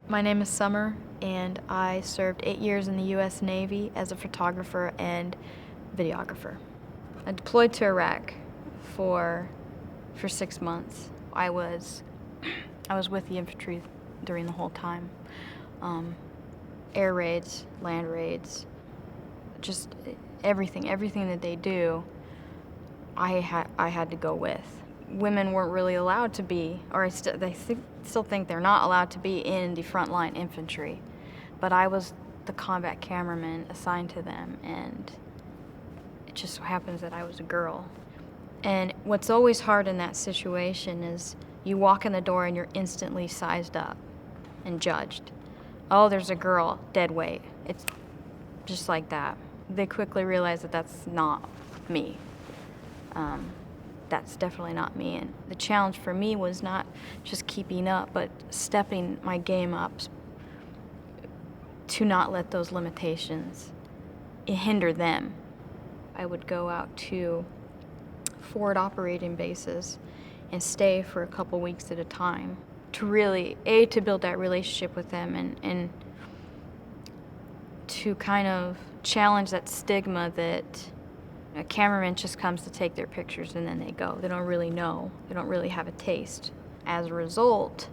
My name is Summer, and I served 8 years in the U.S. Navy as a photographer and videographer. I deployed to Iraq for 6 months. I was with the infantry during the whole time. Air raids, land raids, just everything that they do, I had to go with. Women weren't really allowed to be, or they still think they're not allowed to be in the frontline infantry. But I was the combat cameraman assigned to them, and it just so happens that I was a girl. And what's always hard in that situation is you walk in the door and you're instantly sized up and judged. Oh, there's a girl, dead weight. It's just like that. They quickly realize that that's not me. That's definitely not me. And the challenge for me was not just keeping up, but stepping my game up to not let those limitations hinder them. I would go out to forward operating bases and stay for a couple weeks at a time to really, to build that relationship with them and to kind of challenge that stigma that a cameraman just comes to take their pictures and then they go. They don't really know. They don't really have a taste. As a result,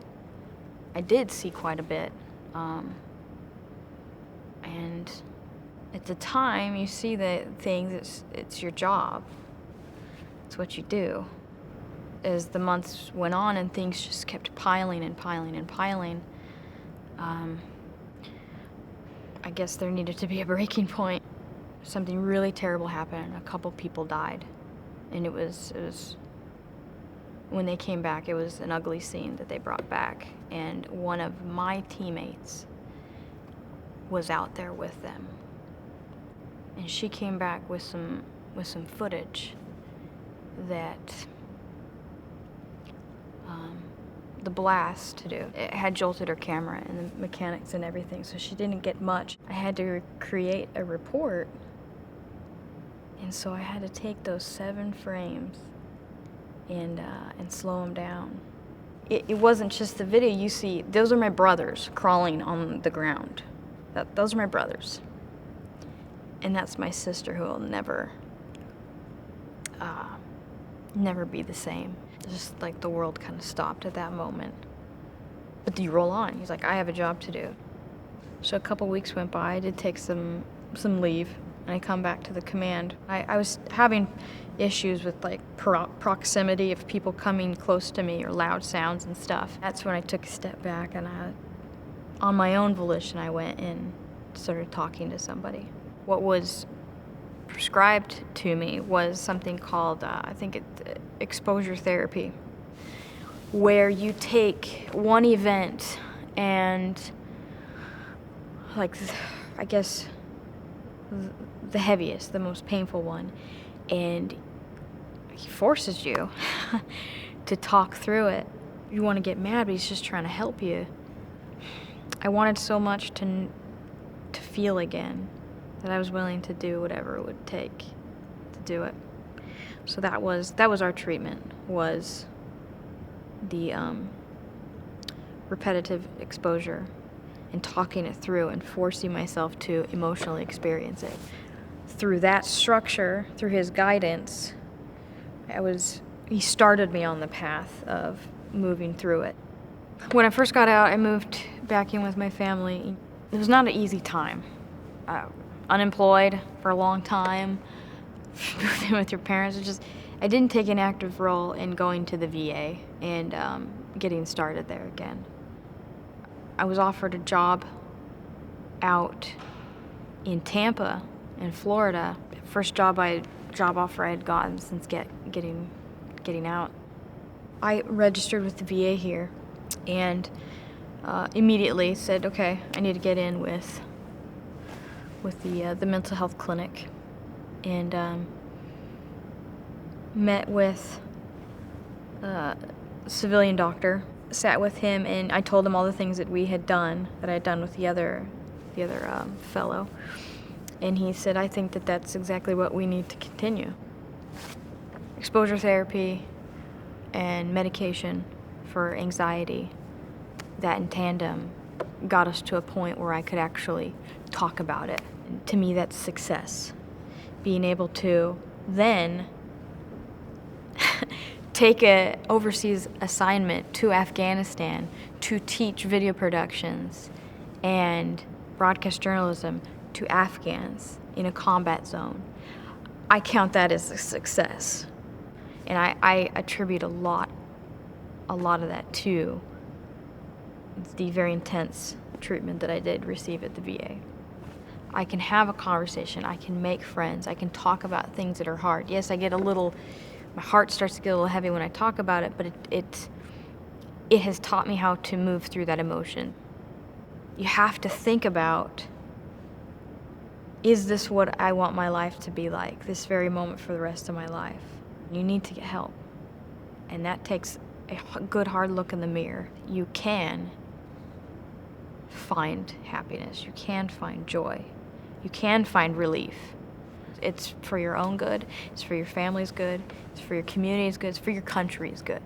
I did see quite a bit. And at the time, you see the things, it's your job. It's what you do. As the months went on and things just kept piling and piling and piling, I guess there needed to be a breaking point. Something really terrible happened. A couple people died. And it was when they came back, it was an ugly scene that they brought back. And one of my teammates was out there with them. And she came back with some footage that the blast it had jolted her camera and the mechanics and everything, so she didn't get much. I had to create a report, and so I had to take those 7 frames and slow them down. It wasn't just the video. You see, those are my brothers crawling on the ground. Those are my brothers. And that's my sister, who will never be the same. Just like the world kind of stopped at that moment. But you roll on. He's like, I have a job to do. So a couple weeks went by. I did take some leave, and I come back to the command. I was having issues with like proximity of people coming close to me or loud sounds and stuff. That's when I took a step back, and on my own volition, I went and started talking to somebody. What was prescribed to me was something called, exposure therapy, where you take one event and, like, I guess, the heaviest, the most painful one, and he forces you to talk through it. You want to get mad, but he's just trying to help you. I wanted so much to feel again that I was willing to do whatever it would take to do it. So that was our treatment, was the repetitive exposure and talking it through and forcing myself to emotionally experience it. Through that structure, through his guidance, he started me on the path of moving through it. When I first got out, I moved back in with my family. It was not an easy time. Unemployed for a long time, moving with your parents. I didn't take an active role in going to the VA and getting started there again. I was offered a job out in Tampa, in Florida. First job offer I had gotten since getting out. I registered with the VA here and immediately said, okay, I need to get in with the mental health clinic, and met with a civilian doctor, sat with him, and I told him all the things that I had done with the other fellow, and he said, I think that's exactly what we need to continue. Exposure therapy and medication for anxiety, that in tandem got us to a point where I could actually talk about it. And to me, that's success. Being able to then take an overseas assignment to Afghanistan to teach video productions and broadcast journalism to Afghans in a combat zone. I count that as a success. And I attribute a lot of that to the very intense treatment that I did receive at the VA. I can have a conversation, I can make friends, I can talk about things that are hard. Yes, I get my heart starts to get a little heavy when I talk about it, but it has taught me how to move through that emotion. You have to think about, is this what I want my life to be like, this very moment for the rest of my life? You need to get help. And that takes a good hard look in the mirror. You can find happiness. You can find joy. You can find relief. It's for your own good. It's for your family's good. It's for your community's good. It's for your country's good.